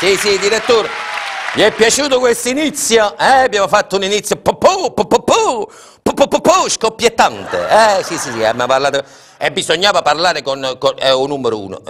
Sì, sì, direttore. Gli è piaciuto questo inizio? Abbiamo fatto un inizio scoppiettante. Sì, sì, sì, abbiamo parlato. E bisognava parlare con un numero uno.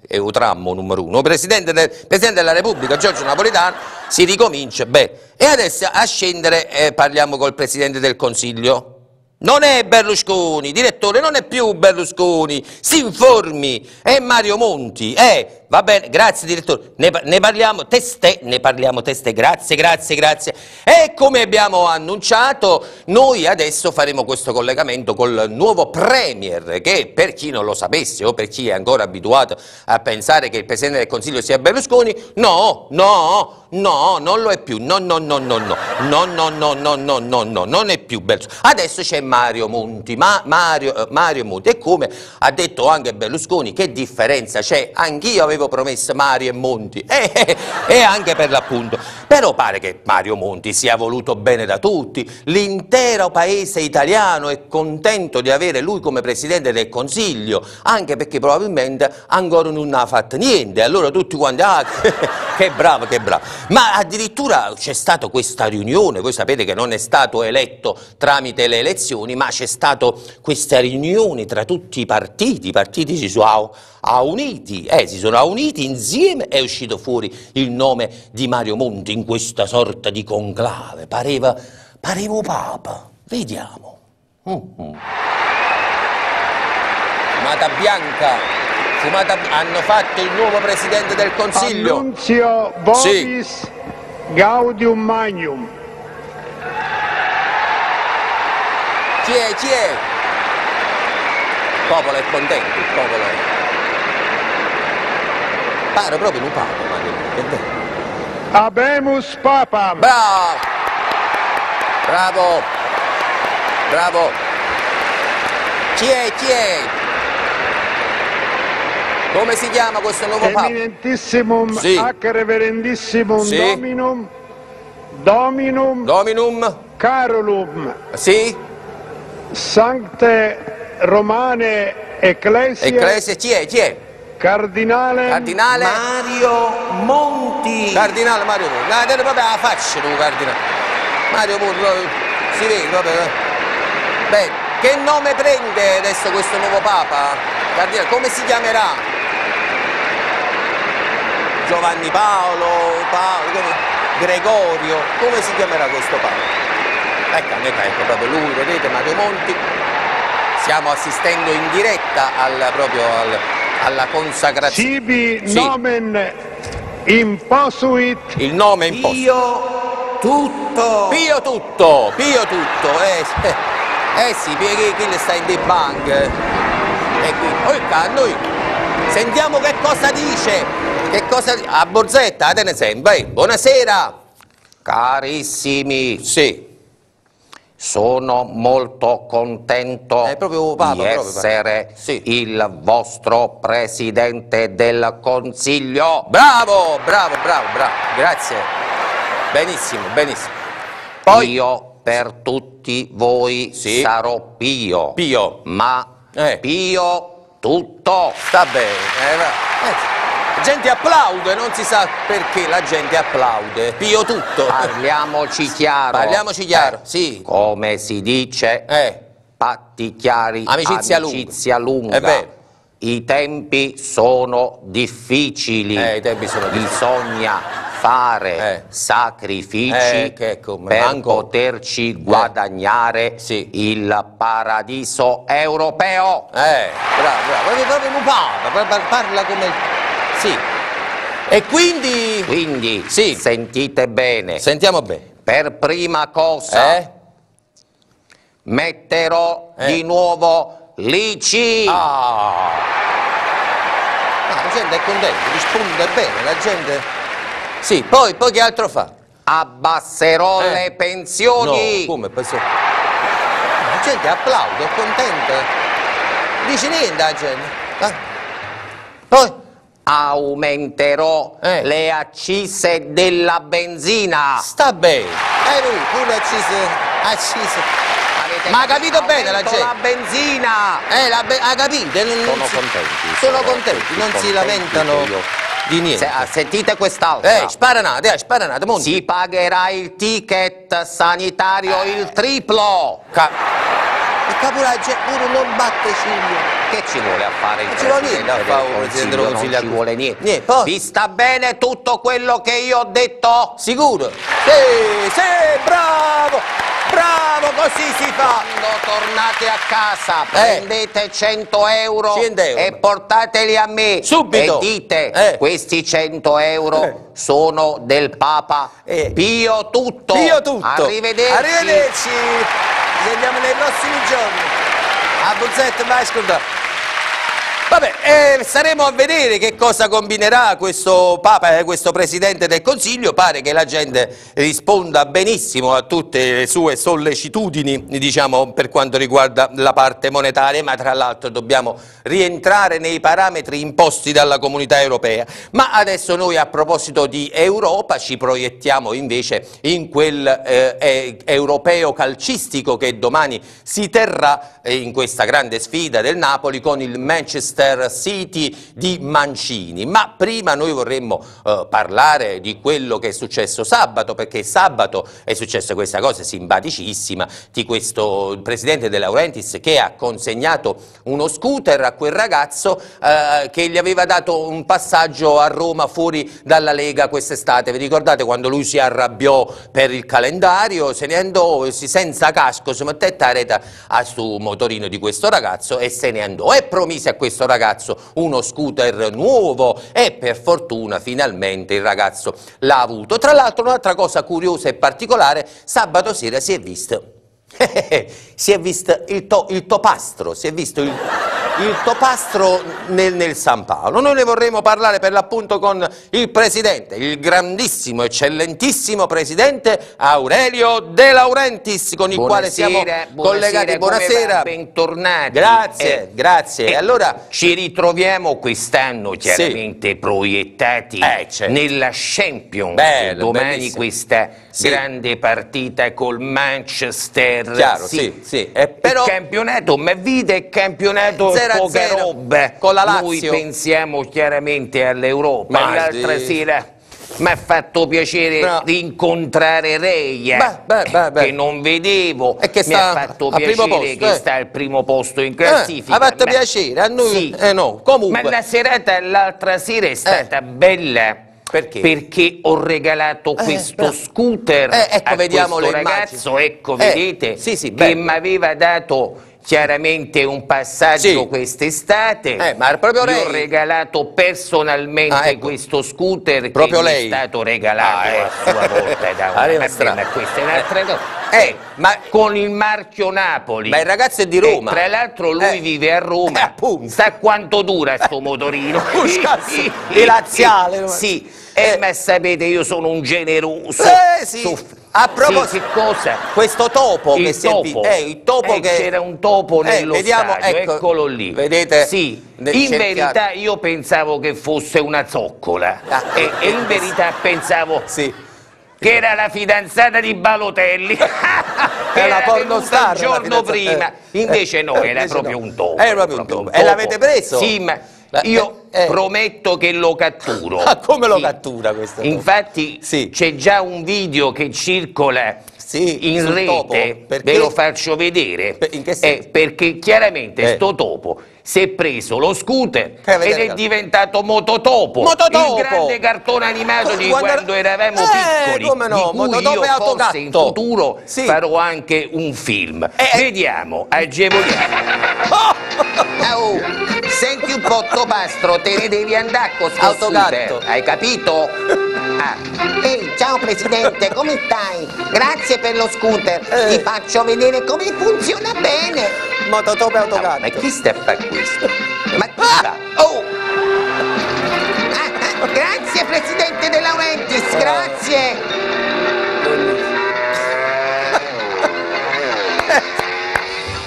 Eutrammo numero uno. Presidente della Repubblica, Giorgio Napolitano, si ricomincia. Beh, e adesso a scendere parliamo col Presidente del Consiglio. Non è Berlusconi, direttore, non è più Berlusconi, si informi, è Mario Monti, va bene, grazie direttore, ne parliamo teste, grazie. E come abbiamo annunciato, noi adesso faremo questo collegamento col nuovo Premier, che per chi non lo sapesse o per chi è ancora abituato a pensare che il Presidente del Consiglio sia Berlusconi, no, non lo è più, no, non è più Berlusconi. Adesso c'è Mario Monti, Mario Monti, e come ha detto anche Berlusconi, che differenza c'è? Anch'io avevo promesso Mario e Monti, e anche per l'appunto, però pare che Mario Monti sia voluto bene da tutti, l'intero paese italiano è contento di avere lui come Presidente del Consiglio, anche perché probabilmente ancora non ha fatto niente, allora tutti quanti, che bravo, ma addirittura c'è stata questa riunione, voi sapete che non è stato eletto tramite le elezioni, ma c'è stata questa riunione tra tutti i partiti si sono uniti insieme, è uscito fuori il nome di Mario Monti in questa sorta di conclave, pareva Papa, vediamo. Fumata bianca. Hanno fatto il nuovo Presidente del Consiglio. Annunzio vobis gaudium magnum. Chi è? Il popolo è contento, il popolo è. Pare proprio un papa, Mario, è vero. Habemus papam. Bravo. Chi è? Come si chiama questo nuovo Papa? Eminentissimum ac reverendissimum Dominum Carolum. Sì? Sancte Romane Ecclesia. Chi è? Cardinale Mario Monti. Cardinale Mario Monti. No, proprio la faccia tu, Cardinale. Mario Monti, si vede proprio. Beh, che nome prende adesso questo nuovo Papa? Cardinale, come si chiamerà? Giovanni Paolo, Gregorio, come si chiamerà questo Papa? Ecco proprio lui, vedete, Mario Monti. Stiamo assistendo in diretta alla consacrazione. Sibi nomen imposuit. Il nome imposto. Pio tutto. Sì, chi le sta in the bank. E qui, noi sentiamo che cosa dice. A Borzetta, te ne sei, vai. Buonasera. Carissimi, sì. Sono molto contento di essere il vostro Presidente del Consiglio. Bravo. Grazie. Benissimo. Poi io per tutti voi sarò Pio. Ma Pio tutto. Sta bene. La gente applaude, non si sa perché la gente applaude. Pio tutto. Parliamoci chiaro. Sì. Come si dice? Patti chiari, amicizia lunga. È vero. I tempi sono difficili. Bisogna fare sacrifici per poterci guadagnare il paradiso europeo. Bravo. Parla come... Sì. E quindi sì. Sentite bene. Sentiamo bene. Per prima cosa metterò di nuovo l'ICI. La gente è contenta, risponde bene, la gente... Sì, poi che altro fa? Abbasserò le pensioni. No, come? La gente applaude, è contenta. Dice niente la gente. Poi? Aumenterò le accise della benzina. Sta bene. Tu le accise. Ma ha capito bene la gente? La benzina. Ha capito? Sono contenti, non si lamentano. Di niente. Sentite quest'altra. Sparanate, monti. Si pagherà il ticket sanitario il triplo. Il capolagge pure non batte ciglio. Che ci vuole a fare il Non ci vuole Presidente niente a del fare un Presidente del Consiglio? Consiglio. Non ci vuole niente. Niente, poi- Vi sta bene tutto quello che io ho detto? Sicuro? Sì, bravo, così si fa. Quando tornate a casa prendete 100 euro 100 euro. e portateli a me. Subito. E dite, questi 100 euro sono del Papa Pio Tutto. Pio Tutto. Arrivederci. Arrivederci. Ci vediamo nei prossimi giorni. A Bozzetto, vai, ascolta. Vabbè, staremo a vedere che cosa combinerà questo Papa, questo Presidente del Consiglio. Pare che la gente risponda benissimo a tutte le sue sollecitudini, diciamo, per quanto riguarda la parte monetaria, ma tra l'altro dobbiamo rientrare nei parametri imposti dalla Comunità Europea. Ma adesso noi, a proposito di Europa, ci proiettiamo invece in quel europeo calcistico che domani si terrà in questa grande sfida del Napoli con il Manchester City di Mancini. Ma prima noi vorremmo parlare di quello che è successo sabato, perché sabato è successa questa cosa simpaticissima di questo presidente De Laurentiis che ha consegnato uno scooter a quel ragazzo che gli aveva dato un passaggio a Roma fuori dalla Lega quest'estate. Vi ricordate quando lui si arrabbiò per il calendario, se ne andò senza casco, si mettette a rete a sto motorino di questo ragazzo e se ne andò e promise a questo ragazzo uno scooter nuovo e per fortuna finalmente il ragazzo l'ha avuto. Tra l'altro un'altra cosa curiosa e particolare, sabato sera si è visto il topastro, si è visto il topastro nel San Paolo. Noi ne vorremmo parlare per l'appunto con il presidente, il grandissimo, eccellentissimo presidente Aurelio De Laurentiis, con il quale siamo collegati. Buonasera, bentornati. Grazie. Allora ci ritroviamo quest'anno chiaramente proiettati nella Champions. Domani bellissimo. Questa grande partita col Manchester. Chiaro, però il campionato, ma vide il campionato poca roba. Con la Lazio. Noi pensiamo chiaramente all'Europa. L'altra sera mi ha fatto piacere rincontrare Reia, che non vedevo, e che mi ha fatto piacere che sta al primo posto in classifica. Ha fatto piacere, a noi no, comunque. Ma la serata l'altra sera è stata bella. Perché ho regalato questo scooter a vediamo questo le ragazzo, ecco, vedete, che bello. mi aveva dato chiaramente un passaggio quest'estate. Ma proprio lei? Io ho regalato personalmente questo scooter proprio che lei? mi è stato regalato a sua volta da ma questa è un'altra cosa. Ma con il marchio Napoli. Ma il ragazzo è di Roma. Tra l'altro lui vive a Roma. Appunto. Sa quanto dura sto motorino? Il laziale. Sì. Ma sapete, io sono un generoso. A proposito, che cosa? Questo topo il che si topo. è il topo che c'era un topo nello vediamo, stadio, eccolo lì. Vedete? Sì. In verità io pensavo che fosse una zoccola e in verità pensavo che era la fidanzata di Balotelli. Che era pornostar il giorno prima. Invece no, era proprio un topo. È proprio un topo. E l'avete preso? Sì, ma io prometto che lo catturo. Come lo cattura questo? Infatti c'è già un video che circola in rete, ve lo faccio vedere. In che senso? Perché chiaramente sto topo si è preso lo scooter ed è diventato Mototopo, il grande cartone animato di quando eravamo piccoli, come no? di cui io forse in futuro farò anche un film. Vediamo, agevoliamo. Senti un po', Topastro, te ne devi andare con sto scooter, hai capito? Ehi, ciao Presidente, come stai? Grazie per lo scooter, ti faccio vedere come funziona bene. Mototopo e autogatto. Ma chi sta a fare questo? Ma chi fa? Grazie Presidente De Laurentiis, grazie.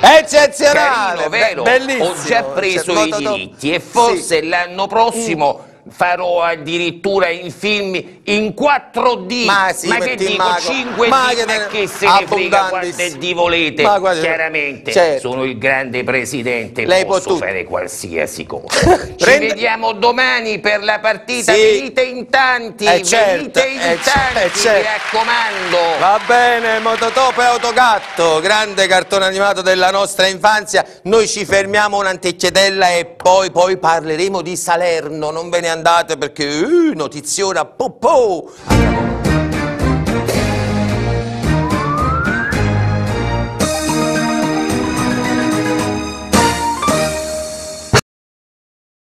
Eccezionale, carino, vero? Bellissimo. Ho già preso i diritti e forse l'anno prossimo farò addirittura in film in 4D. Ma sì, ma che dico, 5D, ma che se ne frega quante D volete. Chiaramente sono il grande presidente, lei posso fare qualsiasi cosa. Ci vediamo domani per la partita, venite in tanti, venite in tanti, mi raccomando. Va bene, Mototop e Autogatto, grande cartone animato della nostra infanzia. Noi ci fermiamo un'anticchietella e poi parleremo di Salerno. Non ve ne andate perché notiziona po'.